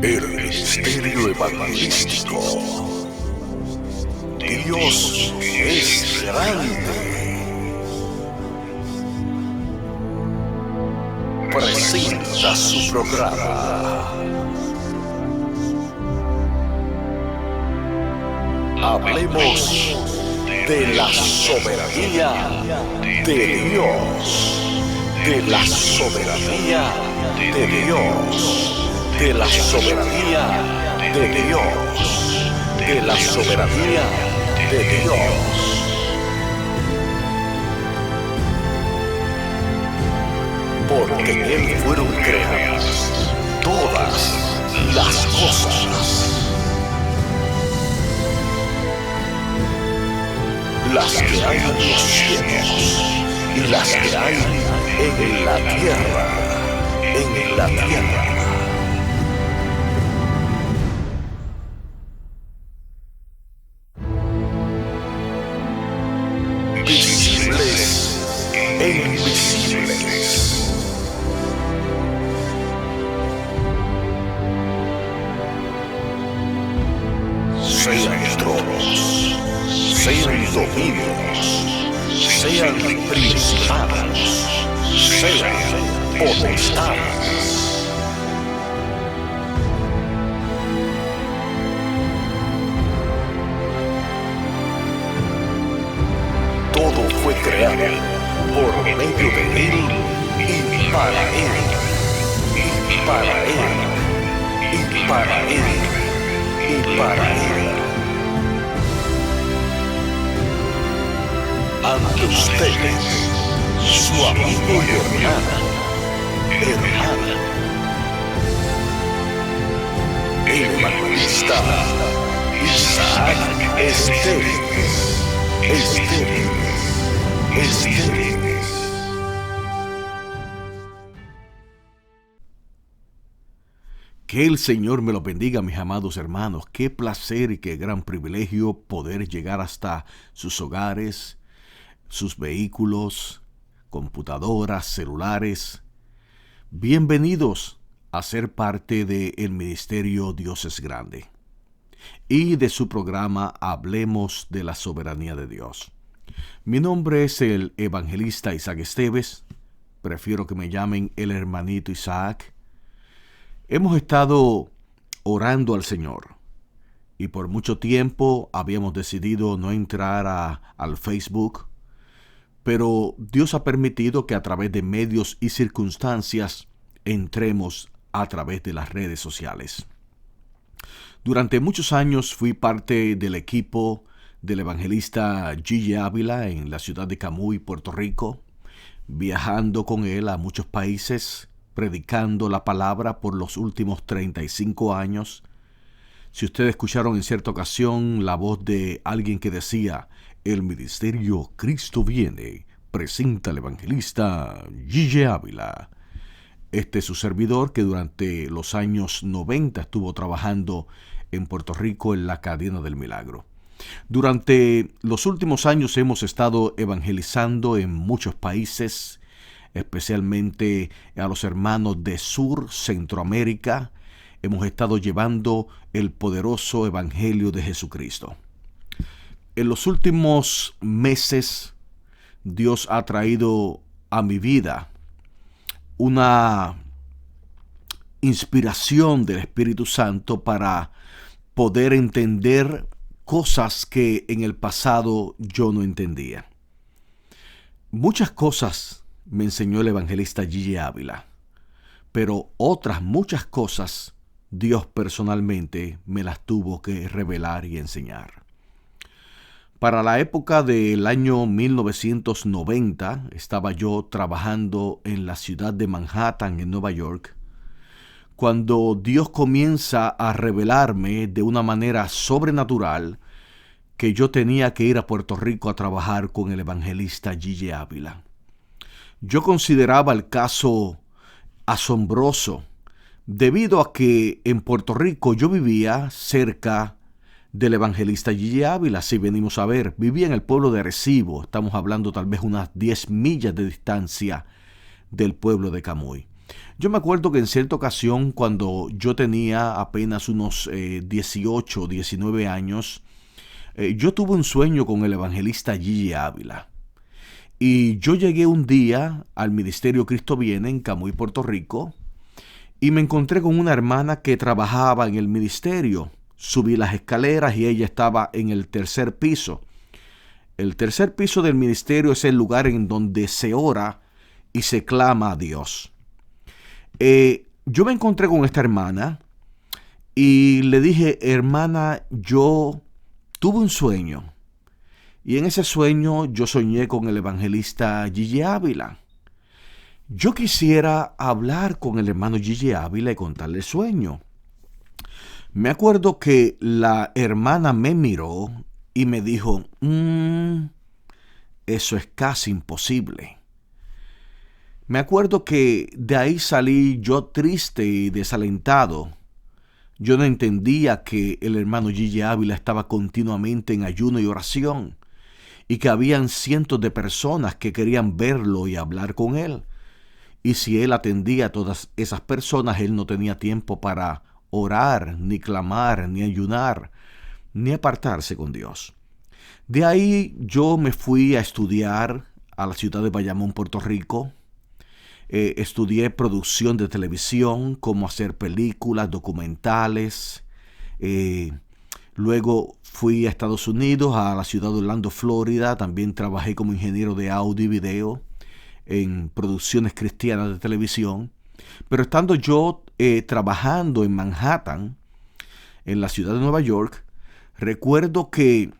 El ministerio evangelístico. Dios es grande. Presenta su programa. Hablemos de la soberanía de Dios. De la soberanía de Dios. De la soberanía de Dios. De la soberanía de Dios. Porque en Él fueron creadas todas las cosas. Las que hay en los cielos y las que hay en la tierra. En la tierra. Visibles e invisibles. Sean tronos, sean dominios, sean principados, sean potestades. Todo fue creado por medio de Él y para Él, y para Él, y para Él, y para Él. Ante ustedes, su amigo y hermano, el evangelista Isaac Esteves. Que el Señor me lo bendiga, mis amados hermanos. Qué placer y qué gran privilegio poder llegar hasta sus hogares, sus vehículos, computadoras, celulares. Bienvenidos a ser parte del ministerio Dios es Grande y de su programa Hablemos de la Soberanía de Dios. Mi nombre es el evangelista Isaac Esteves. Prefiero que me llamen el hermanito Isaac. Hemos estado orando al Señor y por mucho tiempo habíamos decidido no entrar al Facebook, pero Dios ha permitido que a través de medios y circunstancias entremos a través de las redes sociales. Durante muchos años fui parte del equipo del evangelista Gille Ávila en la ciudad de Camuy, Puerto Rico, viajando con él a muchos países, predicando la palabra por los últimos 35 años. Si ustedes escucharon en cierta ocasión la voz de alguien que decía, el ministerio Cristo viene, presenta al evangelista Gille Ávila. Este es su servidor que durante los años 90 estuvo trabajando en Puerto Rico en la cadena del milagro. Durante los últimos años hemos estado evangelizando en muchos países, especialmente a los hermanos de Sur Centroamérica. Hemos estado llevando el poderoso evangelio de Jesucristo. En los últimos meses, Dios ha traído a mi vida una inspiración del Espíritu Santo para poder entender cosas que en el pasado yo no entendía. Muchas cosas me enseñó el evangelista Gille Ávila, pero otras muchas cosas Dios personalmente me las tuvo que revelar y enseñar. Para la época del año 1990, estaba yo trabajando en la ciudad de Manhattan, en Nueva York, cuando Dios comienza a revelarme de una manera sobrenatural que yo tenía que ir a Puerto Rico a trabajar con el evangelista Gille Ávila. Yo consideraba el caso asombroso, debido a que en Puerto Rico yo vivía cerca del evangelista Gille Ávila. Si venimos a ver, vivía en el pueblo de Arecibo, estamos hablando tal vez unas 10 millas de distancia del pueblo de Camuy. Yo me acuerdo que en cierta ocasión, cuando yo tenía apenas unos 18 o 19 años, yo tuve un sueño con el evangelista Gigi Ávila. Y yo llegué un día al Ministerio Cristo Viene en Camuy, Puerto Rico, y me encontré con una hermana que trabajaba en el ministerio. Subí las escaleras y ella estaba en el tercer piso. El tercer piso del ministerio es el lugar en donde se ora y se clama a Dios. Yo me encontré con esta hermana y le dije, hermana, yo tuve un sueño. Y en ese sueño yo soñé con el evangelista Gigi Ávila. Yo quisiera hablar con el hermano Gigi Ávila y contarle el sueño. Me acuerdo que la hermana me miró y me dijo, eso es casi imposible. Me acuerdo que de ahí salí yo triste y desalentado. Yo no entendía que el hermano Gigi Ávila estaba continuamente en ayuno y oración y que habían cientos de personas que querían verlo y hablar con él. Y si él atendía a todas esas personas, él no tenía tiempo para orar, ni clamar, ni ayunar, ni apartarse con Dios. De ahí yo me fui a estudiar a la ciudad de Bayamón, Puerto Rico. Estudié producción de televisión, cómo hacer películas, documentales. Luego fui a Estados Unidos, a la ciudad de Orlando, Florida. También trabajé como ingeniero de audio y video en producciones cristianas de televisión. Pero estando yo trabajando en Manhattan, en la ciudad de Nueva York, recuerdo que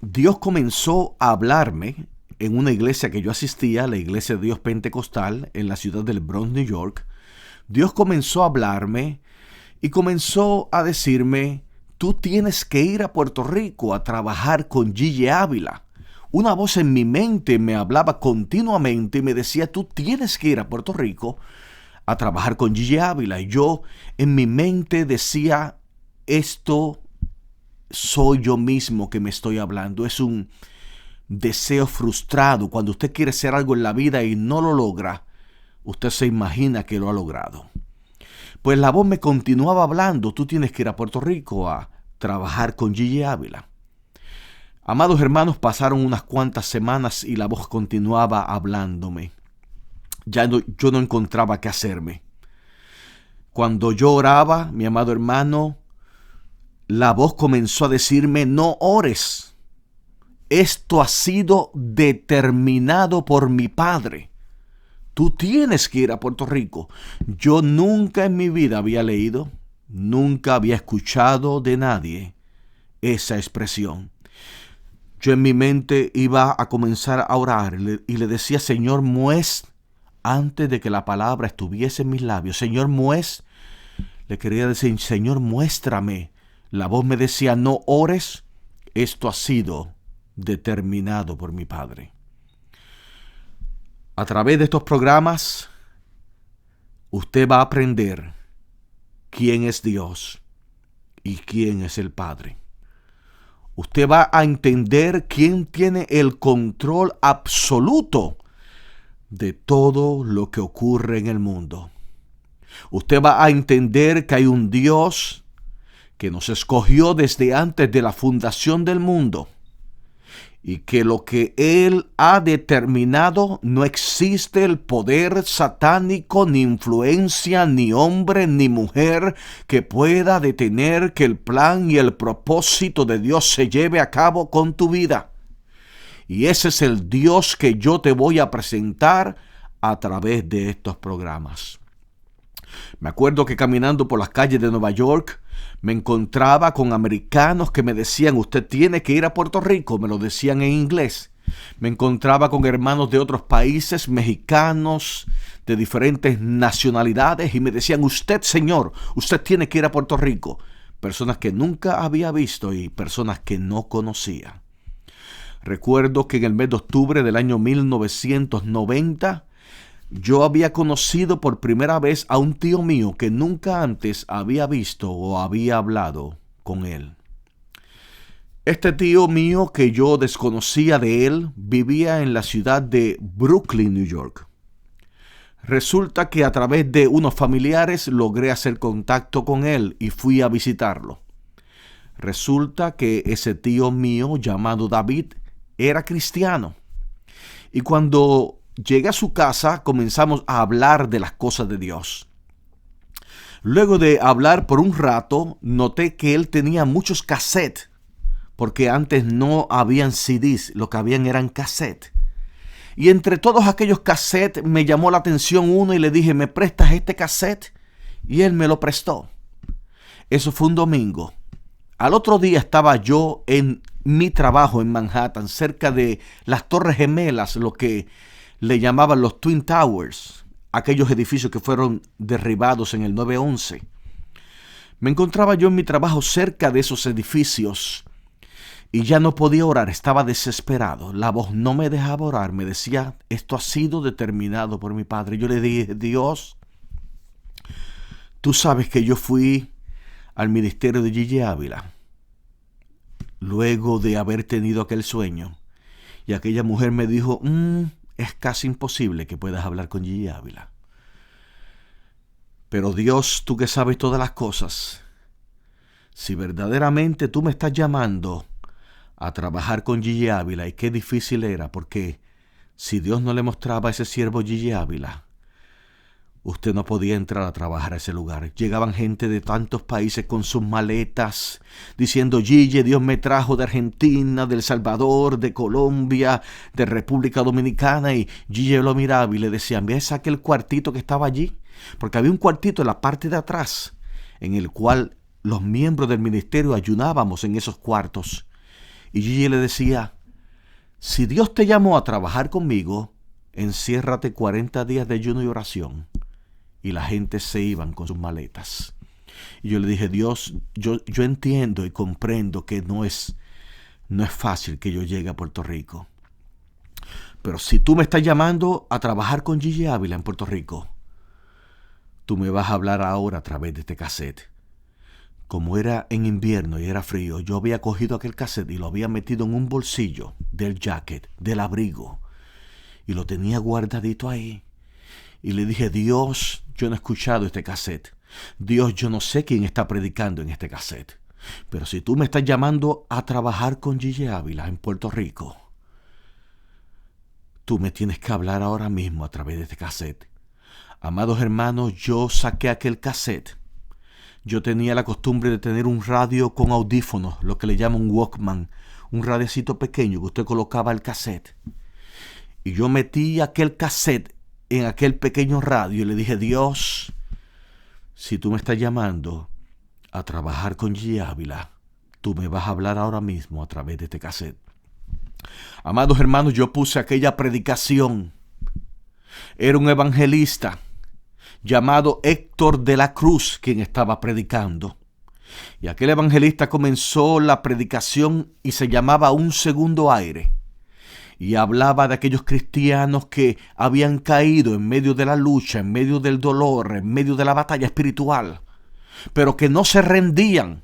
Dios comenzó a hablarme en una iglesia que yo asistía, la Iglesia de Dios Pentecostal, en la ciudad del Bronx, New York. Dios comenzó a hablarme y comenzó a decirme, tú tienes que ir a Puerto Rico a trabajar con Gigi Ávila. Una voz en mi mente me hablaba continuamente y me decía, tú tienes que ir a Puerto Rico a trabajar con Gigi Ávila. Y yo en mi mente decía, esto soy yo mismo que me estoy hablando. Es un deseo frustrado. Cuando usted quiere hacer algo en la vida y no lo logra, usted se imagina que lo ha logrado. Pues la voz me continuaba hablando, tú tienes que ir a Puerto Rico a trabajar con Gigi Ávila. Amados hermanos, pasaron unas cuantas semanas y la voz continuaba hablándome. Yo no encontraba qué hacerme. Cuando yo oraba, mi amado hermano, la voz comenzó a decirme, no ores. Esto ha sido determinado por mi Padre. Tú tienes que ir a Puerto Rico. Yo nunca en mi vida había leído, nunca había escuchado de nadie esa expresión. Yo en mi mente iba a comenzar a orar y le decía, Señor, antes de que la palabra estuviese en mis labios, Señor, le quería decir, Señor, muéstrame. La voz me decía, no ores, esto ha sido determinado por mi Padre. A través de estos programas, usted va a aprender quién es Dios y quién es el Padre. Usted va a entender quién tiene el control absoluto de todo lo que ocurre en el mundo. Usted va a entender que hay un Dios que nos escogió desde antes de la fundación del mundo y que lo que Él ha determinado no existe el poder satánico, ni influencia, ni hombre, ni mujer que pueda detener que el plan y el propósito de Dios se lleve a cabo con tu vida. Y ese es el Dios que yo te voy a presentar a través de estos programas. Me acuerdo que caminando por las calles de Nueva York, me encontraba con americanos que me decían, usted tiene que ir a Puerto Rico, me lo decían en inglés. Me encontraba con hermanos de otros países, mexicanos, de diferentes nacionalidades, y me decían, usted, señor, usted tiene que ir a Puerto Rico. Personas que nunca había visto y personas que no conocía. Recuerdo que en el mes de octubre del año 1990, yo había conocido por primera vez a un tío mío que nunca antes había visto o había hablado con él. Este tío mío que yo desconocía de él vivía en la ciudad de Brooklyn, New York. Resulta que a través de unos familiares logré hacer contacto con él y fui a visitarlo. Resulta que ese tío mío llamado David era cristiano. Y cuando llegué a su casa comenzamos a hablar de las cosas de Dios. Luego de hablar por un rato, noté que él tenía muchos cassettes, porque antes no habían CDs, lo que habían eran cassettes. Y entre todos aquellos cassettes me llamó la atención uno y le dije, ¿me prestas este cassette? Y él me lo prestó. Eso fue un domingo. Al otro día estaba yo en mi trabajo en Manhattan, cerca de las Torres Gemelas, lo que le llamaban los Twin Towers, aquellos edificios que fueron derribados en el 9/11. Me encontraba yo en mi trabajo cerca de esos edificios y ya no podía orar, estaba desesperado. La voz no me dejaba orar, me decía, esto ha sido determinado por mi Padre. Yo le dije, Dios, tú sabes que yo fui al ministerio de Gigi Ávila luego de haber tenido aquel sueño. Y aquella mujer me dijo, es casi imposible que puedas hablar con Gigi Ávila. Pero Dios, tú que sabes todas las cosas, si verdaderamente tú me estás llamando a trabajar con Gigi Ávila, y qué difícil era, porque si Dios no le mostraba a ese siervo Gigi Ávila, usted no podía entrar a trabajar a ese lugar. Llegaban gente de tantos países con sus maletas, diciendo, Gigi, Dios me trajo de Argentina, de El Salvador, de Colombia, de República Dominicana. Y Gigi lo miraba y le decía, ¿ves aquel cuartito que estaba allí? Porque había un cuartito en la parte de atrás, en el cual los miembros del ministerio ayunábamos en esos cuartos. Y Gigi le decía, si Dios te llamó a trabajar conmigo, enciérrate 40 días de ayuno y oración. Y la gente se iban con sus maletas. Y yo le dije, Dios, yo entiendo y comprendo que no es fácil que yo llegue a Puerto Rico. Pero si tú me estás llamando a trabajar con Gigi Ávila en Puerto Rico, tú me vas a hablar ahora a través de este cassette. Como era en invierno y era frío, yo había cogido aquel cassette y lo había metido en un bolsillo del jacket, del abrigo. Y lo tenía guardadito ahí. Y le dije, Dios, yo no he escuchado este cassette. Dios, yo no sé quién está predicando en este cassette. Pero si tú me estás llamando a trabajar con Gigi Ávila en Puerto Rico, tú me tienes que hablar ahora mismo a través de este cassette. Amados hermanos, yo saqué aquel cassette. Yo tenía la costumbre de tener un radio con audífonos, lo que le llaman un Walkman, un radiocito pequeño que usted colocaba el cassette. Y yo metí aquel cassette en aquel pequeño radio y le dije, Dios, si tú me estás llamando a trabajar con Gigi Ávila, tú me vas a hablar ahora mismo a través de este cassette. Amados hermanos, yo puse aquella predicación. Era un evangelista llamado Héctor de la Cruz quien estaba predicando. Y aquel evangelista comenzó la predicación y se llamaba Un Segundo Aire. Y hablaba de aquellos cristianos que habían caído en medio de la lucha, en medio del dolor, en medio de la batalla espiritual, pero que no se rendían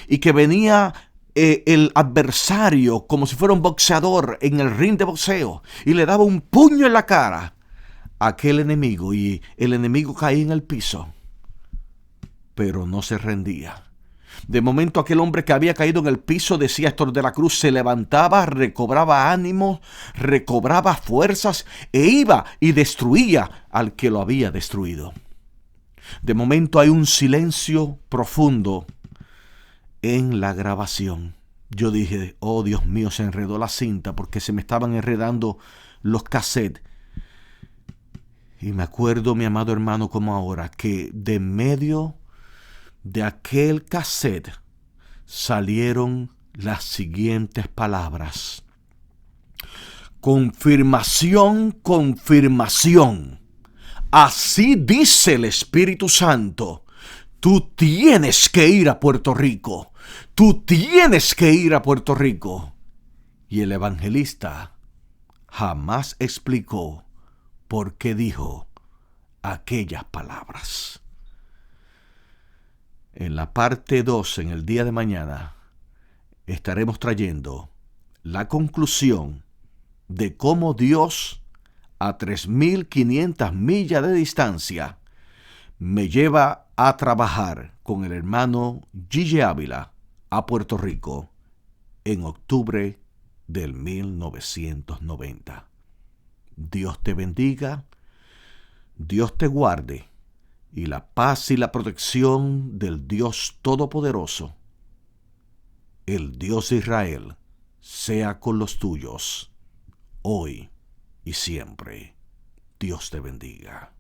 y que venía el adversario como si fuera un boxeador en el ring de boxeo y le daba un puño en la cara a aquel enemigo y el enemigo caía en el piso, pero no se rendía. De momento aquel hombre que había caído en el piso, decía Héctor de la Cruz, se levantaba, recobraba ánimo, recobraba fuerzas e iba y destruía al que lo había destruido. De momento hay un silencio profundo en la grabación. Yo dije, oh Dios mío, se enredó la cinta porque se me estaban enredando los cassettes. Y me acuerdo, mi amado hermano, como ahora, que de medio de aquel cassette salieron las siguientes palabras. Confirmación, confirmación. Así dice el Espíritu Santo. Tú tienes que ir a Puerto Rico. Tú tienes que ir a Puerto Rico. Y el evangelista jamás explicó por qué dijo aquellas palabras. En la parte 2, en el día de mañana, estaremos trayendo la conclusión de cómo Dios a 3.500 millas de distancia, me lleva a trabajar con el hermano Gille Ávila a Puerto Rico en octubre del 1990. Dios te bendiga, Dios te guarde, y la paz y la protección del Dios Todopoderoso, el Dios de Israel, sea con los tuyos, hoy y siempre. Dios te bendiga.